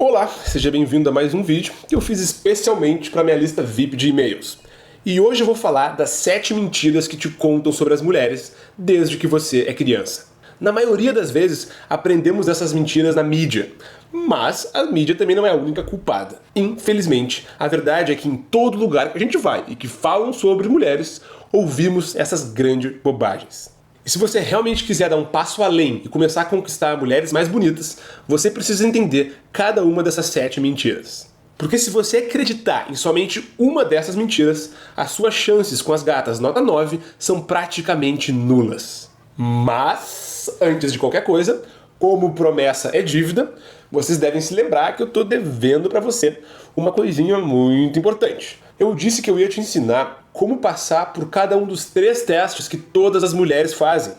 Olá, seja bem-vindo a mais um vídeo que eu fiz especialmente para minha lista VIP de e-mails. E hoje eu vou falar das 7 mentiras que te contam sobre as mulheres desde que você é criança. Na maioria das vezes, aprendemos essas mentiras na mídia, mas a mídia também não é a única culpada. Infelizmente, a verdade é que em todo lugar que a gente vai e que falam sobre mulheres, ouvimos essas grandes bobagens. E se você realmente quiser dar um passo além e começar a conquistar mulheres mais bonitas, você precisa entender cada uma dessas 7 mentiras. Porque se você acreditar em somente uma dessas mentiras, as suas chances com as gatas nota 9 são praticamente nulas. Mas, antes de qualquer coisa, como promessa é dívida, vocês devem se lembrar que eu estou devendo para você uma coisinha muito importante. Eu disse que eu ia te ensinar como passar por cada um dos 3 testes que todas as mulheres fazem.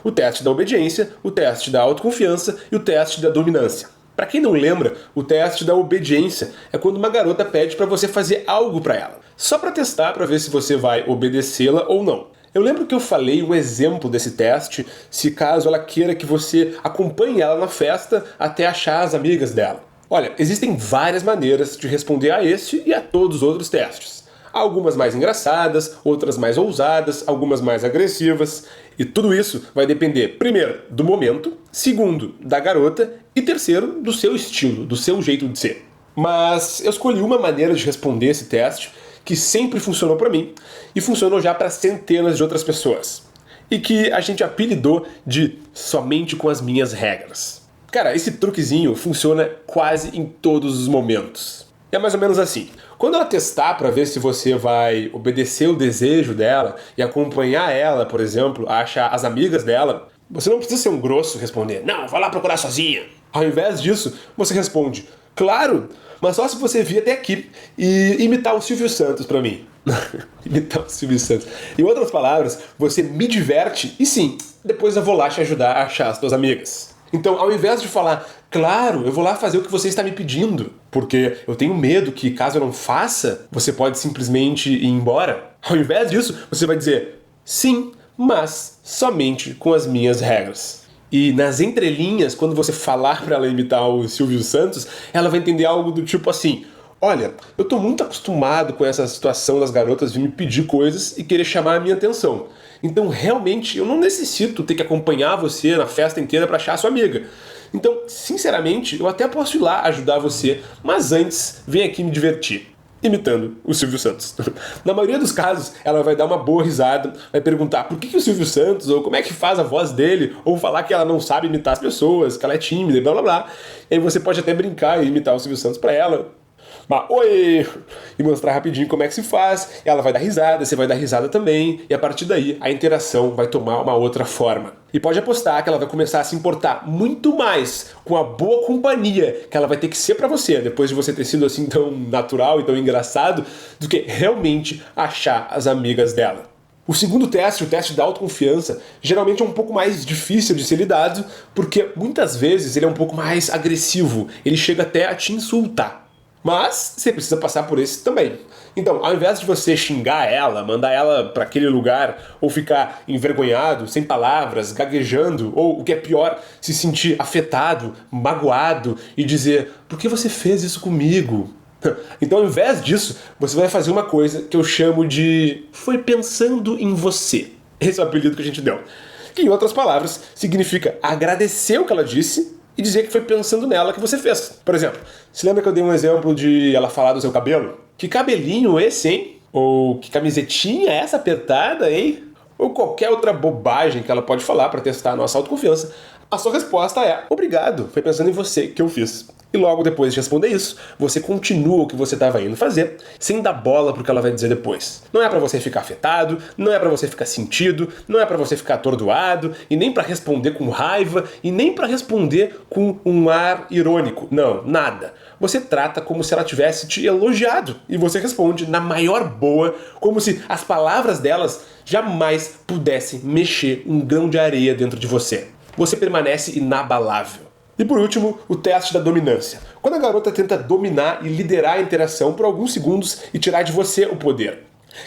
O teste da obediência, o teste da autoconfiança e o teste da dominância. Para quem não lembra, o teste da obediência é quando uma garota pede para você fazer algo para ela, só para testar para ver se você vai obedecê-la ou não. Eu lembro que eu falei um exemplo desse teste, se caso ela queira que você acompanhe ela na festa até achar as amigas dela. Olha, existem várias maneiras de responder a este e a todos os outros testes. Algumas mais engraçadas, outras mais ousadas, algumas mais agressivas. E tudo isso vai depender, primeiro, do momento, segundo, da garota e terceiro, do seu estilo, do seu jeito de ser. Mas eu escolhi uma maneira de responder esse teste que sempre funcionou para mim e funcionou já para centenas de outras pessoas. E que a gente apelidou de somente com as minhas regras. Cara, esse truquezinho funciona quase em todos os momentos. É mais ou menos assim. Quando ela testar para ver se você vai obedecer o desejo dela e acompanhar ela, por exemplo, a achar as amigas dela, você não precisa ser um grosso e responder, não, vai lá procurar sozinha. Ao invés disso, você responde, claro, mas só se você vir até aqui e imitar o Silvio Santos pra mim. Imitar o Silvio Santos. Em outras palavras, você me diverte e sim, depois eu vou lá te ajudar a achar as tuas amigas. Então, ao invés de falar, claro, eu vou lá fazer o que você está me pedindo, porque eu tenho medo que, caso eu não faça, você pode simplesmente ir embora. Ao invés disso, você vai dizer, sim, mas somente com as minhas regras. E nas entrelinhas, quando você falar para ela imitar o Silvio Santos, ela vai entender algo do tipo assim, olha, eu tô muito acostumado com essa situação das garotas de me pedir coisas e querer chamar a minha atenção. Então, realmente, eu não necessito ter que acompanhar você na festa inteira para achar a sua amiga. Então, sinceramente, eu até posso ir lá ajudar você, mas antes, vem aqui me divertir. Imitando o Silvio Santos. Na maioria dos casos, ela vai dar uma boa risada, vai perguntar por que o Silvio Santos, ou como é que faz a voz dele, ou falar que ela não sabe imitar as pessoas, que ela é tímida, e blá blá blá. E aí você pode até brincar e imitar o Silvio Santos pra ela. Mas, oi! E mostrar rapidinho como é que se faz, ela vai dar risada, você vai dar risada também, e a partir daí a interação vai tomar uma outra forma. E pode apostar que ela vai começar a se importar muito mais com a boa companhia que ela vai ter que ser pra você, depois de você ter sido assim tão natural e tão engraçado, do que realmente achar as amigas dela. O segundo teste, o teste da autoconfiança, geralmente é um pouco mais difícil de ser lidado, porque muitas vezes ele é um pouco mais agressivo, ele chega até a te insultar. Mas você precisa passar por esse também. Então, ao invés de você xingar ela, mandar ela para aquele lugar, ou ficar envergonhado, sem palavras, gaguejando, ou o que é pior, se sentir afetado, magoado e dizer, por que você fez isso comigo? Então, ao invés disso, você vai fazer uma coisa que eu chamo de foi pensando em você. Esse é o apelido que a gente deu. Que, em outras palavras, significa agradecer o que ela disse e dizer que foi pensando nela que você fez. Por exemplo, se lembra que eu dei um exemplo de ela falar do seu cabelo? Que cabelinho esse, hein? Ou que camisetinha essa apertada, hein? Ou qualquer outra bobagem que ela pode falar para testar a nossa autoconfiança. A sua resposta é, obrigado, foi pensando em você que eu fiz. E logo depois de responder isso, você continua o que você estava indo fazer, sem dar bola pro que ela vai dizer depois. Não é pra você ficar afetado, não é pra você ficar sentido, não é pra você ficar atordoado, e nem pra responder com raiva, e nem pra responder com um ar irônico. Não, nada. Você trata como se ela tivesse te elogiado, e você responde na maior boa, como se as palavras delas jamais pudessem mexer um grão de areia dentro de você. Você permanece inabalável. E por último, o teste da dominância. Quando a garota tenta dominar e liderar a interação por alguns segundos e tirar de você o poder.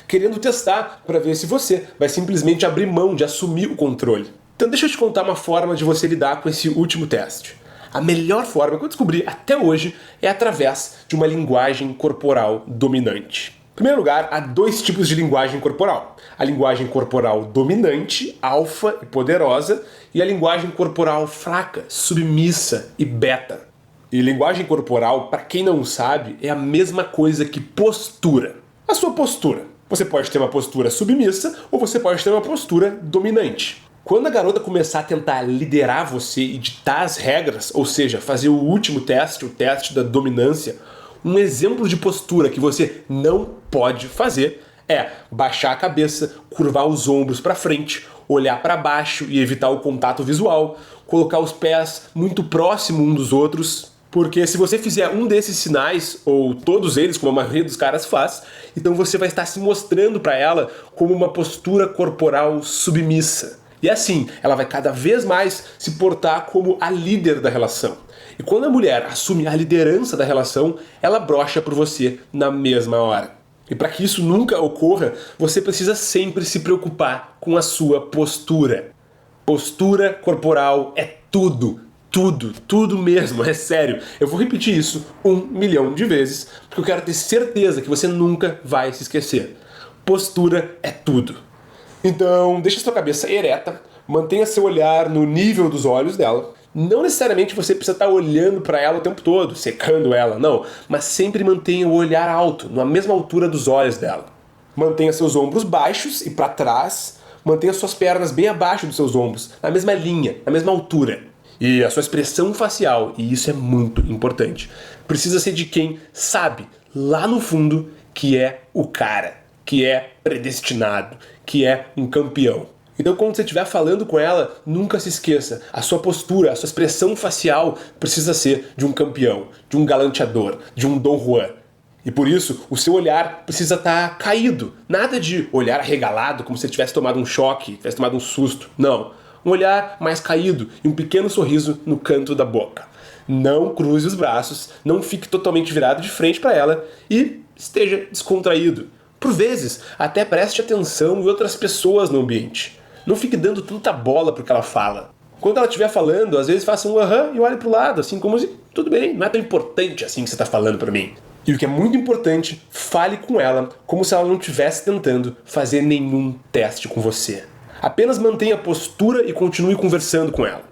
Querendo testar para ver se você vai simplesmente abrir mão de assumir o controle. Então deixa eu te contar uma forma de você lidar com esse último teste. A melhor forma que eu descobri até hoje é através de uma linguagem corporal dominante. Em primeiro lugar, há dois tipos de linguagem corporal. A linguagem corporal dominante, alfa e poderosa, e a linguagem corporal fraca, submissa e beta. E linguagem corporal, para quem não sabe, é a mesma coisa que postura. A sua postura. Você pode ter uma postura submissa ou você pode ter uma postura dominante. Quando a garota começar a tentar liderar você e ditar as regras, ou seja, fazer o último teste, o teste da dominância, um exemplo de postura que você não pode fazer é baixar a cabeça, curvar os ombros para frente, olhar para baixo e evitar o contato visual, colocar os pés muito próximos uns dos outros, porque se você fizer um desses sinais, ou todos eles, como a maioria dos caras faz, então você vai estar se mostrando para ela como uma postura corporal submissa. E assim, ela vai cada vez mais se portar como a líder da relação. E quando a mulher assume a liderança da relação, ela brocha por você na mesma hora. E para que isso nunca ocorra, você precisa sempre se preocupar com a sua postura. Postura corporal é tudo. Tudo mesmo, é sério. Eu vou repetir isso 1 milhão de vezes, porque eu quero ter certeza que você nunca vai se esquecer. Postura é tudo. Então, deixa sua cabeça ereta, mantenha seu olhar no nível dos olhos dela. Não necessariamente você precisa estar olhando para ela o tempo todo, secando ela, não. Mas sempre mantenha o olhar alto, na mesma altura dos olhos dela. Mantenha seus ombros baixos e para trás. Mantenha suas pernas bem abaixo dos seus ombros, na mesma linha, na mesma altura. E a sua expressão facial, e isso é muito importante, precisa ser de quem sabe, lá no fundo, que é o cara, que é predestinado, que é um campeão. Então quando você estiver falando com ela, nunca se esqueça, a sua postura, a sua expressão facial precisa ser de um campeão, de um galanteador, de um Dom Juan. E por isso, o seu olhar precisa estar caído. Nada de olhar arregalado, como se você tivesse tomado um choque, tivesse tomado um susto. Não. Um olhar mais caído e um pequeno sorriso no canto da boca. Não cruze os braços, não fique totalmente virado de frente para ela e esteja descontraído. Por vezes, até preste atenção em outras pessoas no ambiente. Não fique dando tanta bola pro que ela fala. Quando ela estiver falando, às vezes faça um aham e olhe pro lado, assim como se, tudo bem, não é tão importante assim que você está falando para mim. E o que é muito importante, fale com ela como se ela não estivesse tentando fazer nenhum teste com você. Apenas mantenha a postura e continue conversando com ela.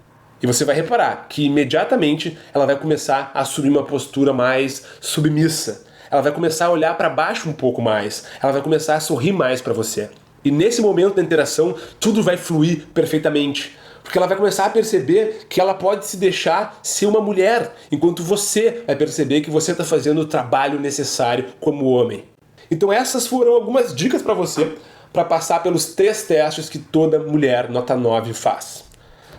E você vai reparar que imediatamente ela vai começar a assumir uma postura mais submissa. Ela vai começar a olhar para baixo um pouco mais. Ela vai começar a sorrir mais para você. E nesse momento da interação, tudo vai fluir perfeitamente. Porque ela vai começar a perceber que ela pode se deixar ser uma mulher, enquanto você vai perceber que você está fazendo o trabalho necessário como homem. Então essas foram algumas dicas para você, para passar pelos 3 testes que toda mulher nota 9 faz.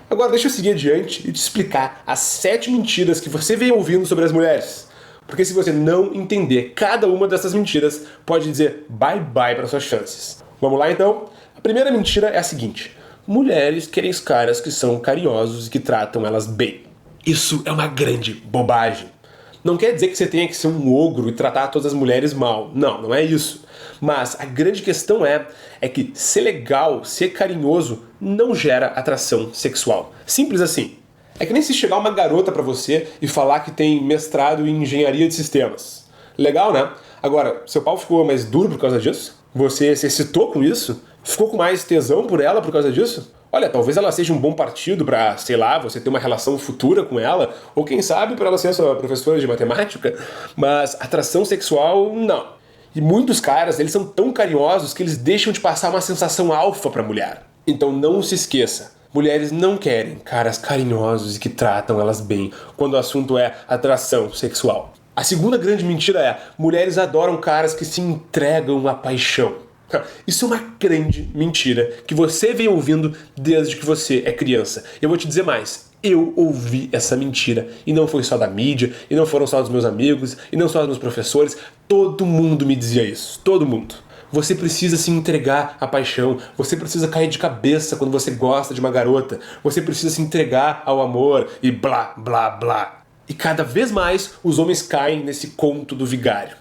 Agora deixa eu seguir adiante e te explicar as 7 mentiras que você vem ouvindo sobre as mulheres. Porque se você não entender cada uma dessas mentiras, pode dizer bye-bye para suas chances. Vamos lá então? A primeira mentira é a seguinte: mulheres querem os caras que são carinhosos e que tratam elas bem. Isso é uma grande bobagem. Não quer dizer que você tenha que ser um ogro e tratar todas as mulheres mal. Não, não é isso. Mas a grande questão é que ser legal, ser carinhoso, não gera atração sexual. Simples assim. É que nem se chegar uma garota pra você e falar que tem mestrado em engenharia de sistemas. Legal, né? Agora, seu pau ficou mais duro por causa disso? Você se excitou com isso? Ficou com mais tesão por ela por causa disso? Olha, talvez ela seja um bom partido pra, sei lá, você ter uma relação futura com ela, ou quem sabe pra ela ser sua professora de matemática, mas atração sexual, não. E muitos caras, eles são tão carinhosos que eles deixam de passar uma sensação alfa pra mulher. Então não se esqueça, mulheres não querem caras carinhosos e que tratam elas bem quando o assunto é atração sexual. A segunda grande mentira é, mulheres adoram caras que se entregam à paixão. Isso é uma grande mentira que você vem ouvindo desde que você é criança. Eu vou te dizer mais, eu ouvi essa mentira e não foi só da mídia, e não foram só dos meus amigos, e não só dos meus professores, todo mundo me dizia isso, todo mundo. Você precisa se entregar à paixão, você precisa cair de cabeça quando você gosta de uma garota, você precisa se entregar ao amor e blá, blá, blá. E cada vez mais os homens caem nesse conto do vigário.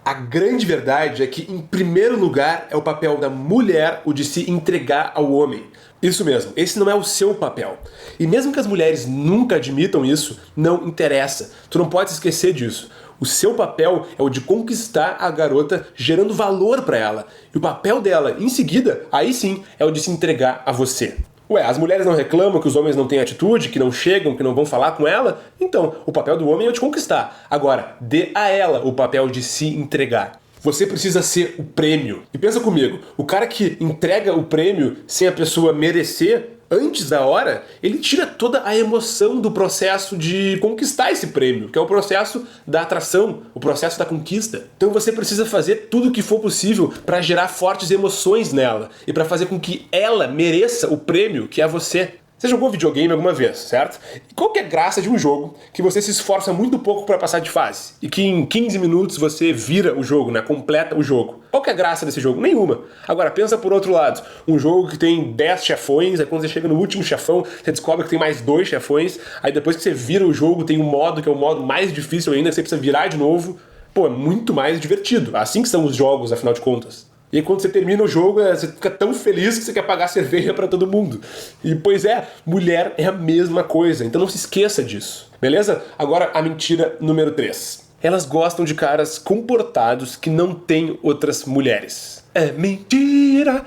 A grande verdade é que, em primeiro lugar, é o papel da mulher o de se entregar ao homem. Isso mesmo, esse não é o seu papel. E mesmo que as mulheres nunca admitam isso, não interessa. Tu não pode se esquecer disso. O seu papel é o de conquistar a garota, gerando valor pra ela. E o papel dela, em seguida, aí sim, é o de se entregar a você. Ué, as mulheres não reclamam que os homens não têm atitude, que não chegam, que não vão falar com ela? Então, o papel do homem é o de conquistar. Agora, dê a ela o papel de se entregar. Você precisa ser o prêmio. E pensa comigo, o cara que entrega o prêmio sem a pessoa merecer, antes da hora, ele tira toda a emoção do processo de conquistar esse prêmio, que é o processo da atração, o processo da conquista. Então você precisa fazer tudo o que for possível para gerar fortes emoções nela e para fazer com que ela mereça o prêmio que é você. Você jogou videogame alguma vez, certo? E qual que é a graça de um jogo que você se esforça muito pouco para passar de fase e que em 15 minutos você vira o jogo, né? Completa o jogo? Qual que é a graça desse jogo? Nenhuma. Agora, pensa por outro lado. Um jogo que tem 10 chefões, aí quando você chega no último chefão, você descobre que tem mais 2 chefões, aí depois que você vira o jogo, tem um modo que é o modo mais difícil ainda, que você precisa virar de novo. Pô, é muito mais divertido. Assim que são os jogos, afinal de contas. E aí quando você termina o jogo, você fica tão feliz que você quer pagar cerveja pra todo mundo. E pois é, mulher é a mesma coisa, então não se esqueça disso, beleza? Agora a mentira número 3. Elas gostam de caras comportados que não têm outras mulheres. É mentira,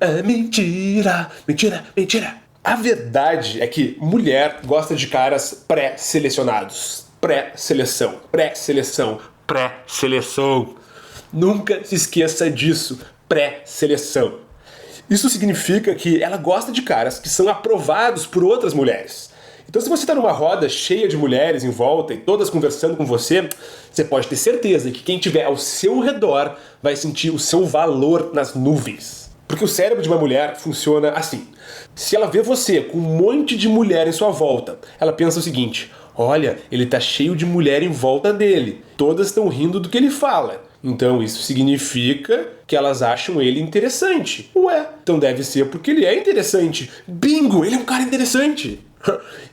é mentira, mentira, mentira. A verdade é que mulher gosta de caras pré-selecionados. Pré-seleção, pré-seleção, pré-seleção. Nunca se esqueça disso, pré-seleção. Isso significa que ela gosta de caras que são aprovados por outras mulheres. Então se você está numa roda cheia de mulheres em volta e todas conversando com você, você pode ter certeza que quem estiver ao seu redor vai sentir o seu valor nas nuvens. Porque o cérebro de uma mulher funciona assim. Se ela vê você com um monte de mulher em sua volta, ela pensa o seguinte: olha, ele tá cheio de mulher em volta dele, todas estão rindo do que ele fala. Então isso significa que elas acham ele interessante. Ué, então deve ser porque ele é interessante. Bingo, ele é um cara interessante.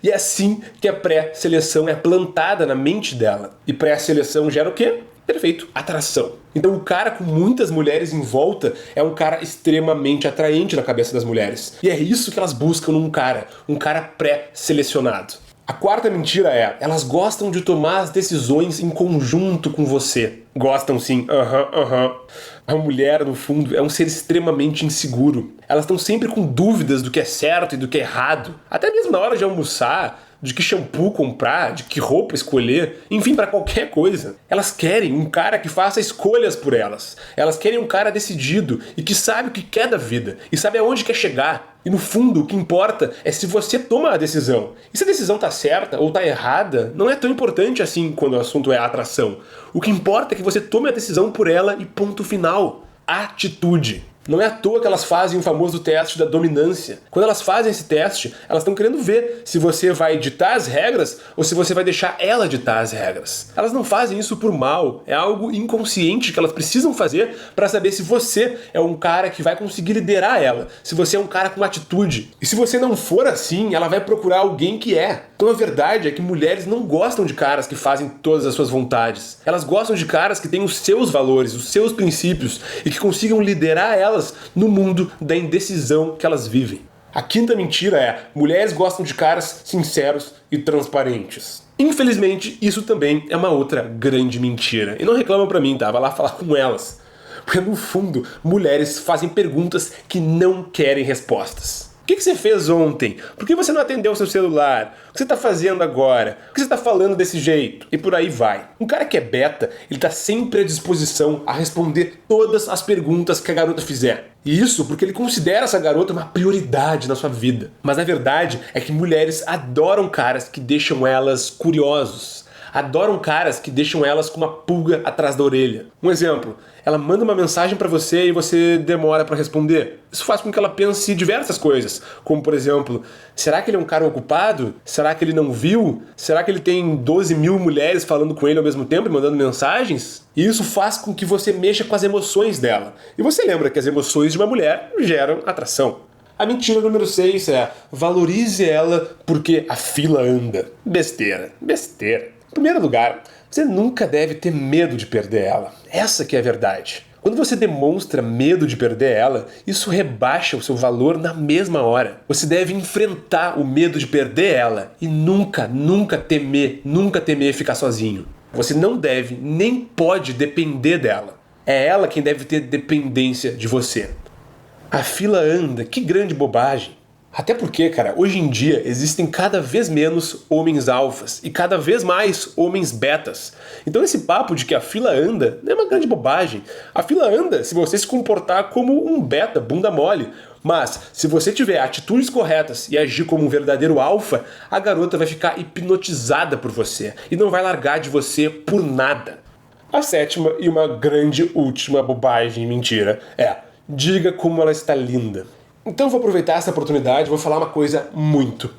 E é assim que a pré-seleção é plantada na mente dela. E pré-seleção gera o quê? Perfeito, atração. Então o cara com muitas mulheres em volta é um cara extremamente atraente na cabeça das mulheres. E é isso que elas buscam num cara, um cara pré-selecionado. A quarta mentira é, elas gostam de tomar as decisões em conjunto com você. Gostam sim, A mulher, no fundo, é um ser extremamente inseguro. Elas estão sempre com dúvidas do que é certo e do que é errado. Até mesmo na hora de almoçar, de que shampoo comprar, de que roupa escolher, enfim, para qualquer coisa. Elas querem um cara que faça escolhas por elas. Elas querem um cara decidido e que sabe o que quer da vida e sabe aonde quer chegar. E no fundo, o que importa é se você toma a decisão. E se a decisão tá certa ou tá errada, não é tão importante assim quando o assunto é a atração. O que importa é que você tome a decisão por ela e ponto final. Atitude. Não é à toa que elas fazem o famoso teste da dominância. Quando elas fazem esse teste, elas estão querendo ver se você vai ditar as regras ou se você vai deixar ela ditar as regras. Elas não fazem isso por mal, é algo inconsciente que elas precisam fazer para saber se você é um cara que vai conseguir liderar ela, se você é um cara com atitude. E se você não for assim, ela vai procurar alguém que é. Então a verdade é que mulheres não gostam de caras que fazem todas as suas vontades. Elas gostam de caras que têm os seus valores, os seus princípios e que consigam liderar elas no mundo da indecisão que elas vivem. A quinta mentira é: mulheres gostam de caras sinceros e transparentes. Infelizmente, isso também é uma outra grande mentira. E não reclama pra mim, tá? Vai lá falar com elas. Porque no fundo, mulheres fazem perguntas que não querem respostas. O que você fez ontem? Por que você não atendeu o seu celular? O que você está fazendo agora? Por que você está falando desse jeito? E por aí vai. Um cara que é beta, ele está sempre à disposição a responder todas as perguntas que a garota fizer. E isso porque ele considera essa garota uma prioridade na sua vida. Mas a verdade é que mulheres adoram caras que deixam elas curiosos. Adoram caras que deixam elas com uma pulga atrás da orelha. Um exemplo, ela manda uma mensagem pra você e você demora pra responder. Isso faz com que ela pense diversas coisas, como por exemplo, será que ele é um cara ocupado? Será que ele não viu? Será que ele tem 12 mil mulheres falando com ele ao mesmo tempo e mandando mensagens? E isso faz com que você mexa com as emoções dela. E você lembra que as emoções de uma mulher geram atração. A mentira número 6 é: valorize ela porque a fila anda. Besteira, besteira. Em primeiro lugar, você nunca deve ter medo de perder ela. Essa que é a verdade. Quando você demonstra medo de perder ela, isso rebaixa o seu valor na mesma hora. Você deve enfrentar o medo de perder ela e nunca temer ficar sozinho. Você não deve nem pode depender dela. É ela quem deve ter dependência de você. A fila anda, que grande bobagem. Até porque, cara, hoje em dia existem cada vez menos homens alfas e cada vez mais homens betas. Então esse papo de que a fila anda é uma grande bobagem. A fila anda se você se comportar como um beta, bunda mole. Mas, se você tiver atitudes corretas e agir como um verdadeiro alfa, a garota vai ficar hipnotizada por você e não vai largar de você por nada. A sétima e uma grande última bobagem e mentira é: diga como ela está linda. Então eu vou aproveitar essa oportunidade e vou falar uma coisa muito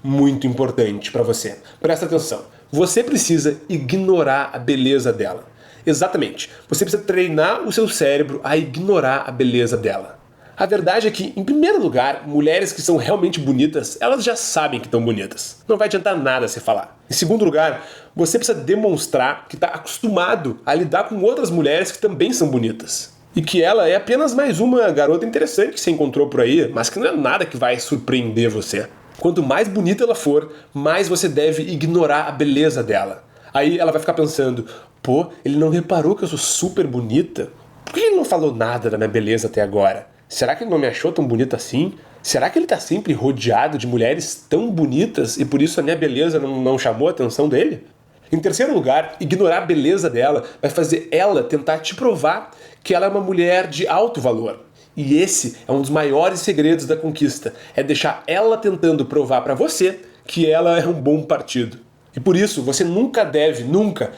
importante pra você. Presta atenção. Você precisa ignorar a beleza dela. Exatamente. Você precisa treinar o seu cérebro a ignorar a beleza dela. A verdade é que, em primeiro lugar, mulheres que são realmente bonitas, elas já sabem que estão bonitas. Não vai adiantar nada você falar. Em segundo lugar, você precisa demonstrar que está acostumado a lidar com outras mulheres que também são bonitas. E que ela é apenas mais uma garota interessante que você encontrou por aí, mas que não é nada que vai surpreender você. Quanto mais bonita ela for, mais você deve ignorar a beleza dela. Aí ela vai ficar pensando: pô, ele não reparou que eu sou super bonita? Por que ele não falou nada da minha beleza até agora? Será que ele não me achou tão bonita assim? Será que ele tá sempre rodeado de mulheres tão bonitas e por isso a minha beleza não chamou a atenção dele? Em terceiro lugar, ignorar a beleza dela vai fazer ela tentar te provar que ela é uma mulher de alto valor. E esse é um dos maiores segredos da conquista, é deixar ela tentando provar pra você que ela é um bom partido. E por isso, você nunca deve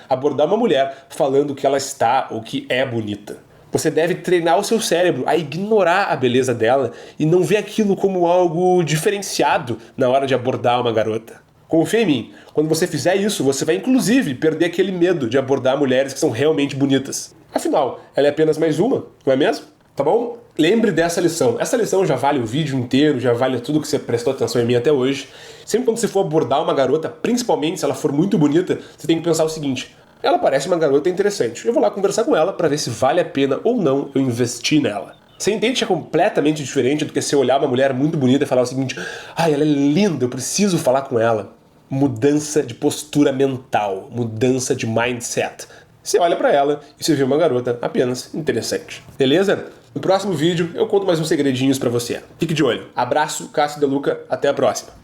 abordar uma mulher falando que ela está ou que é bonita. Você deve treinar o seu cérebro a ignorar a beleza dela e não ver aquilo como algo diferenciado na hora de abordar uma garota. Confia em mim, quando você fizer isso, você vai inclusive perder aquele medo de abordar mulheres que são realmente bonitas. Afinal, ela é apenas mais uma, não é mesmo? Tá bom? Lembre dessa lição. Essa lição já vale o vídeo inteiro, já vale tudo que você prestou atenção em mim até hoje. Sempre quando você for abordar uma garota, principalmente se ela for muito bonita, você tem que pensar o seguinte: ela parece uma garota interessante. Eu vou lá conversar com ela para ver se vale a pena ou não eu investir nela. Você entende que é completamente diferente do que você olhar uma mulher muito bonita e falar o seguinte: ai, ela é linda, eu preciso falar com ela. Mudança de postura mental, mudança de mindset. Você olha pra ela e você vê uma garota apenas interessante. Beleza? No próximo vídeo eu conto mais uns segredinhos pra você. Fique de olho. Abraço, Cássio De Luca, até a próxima.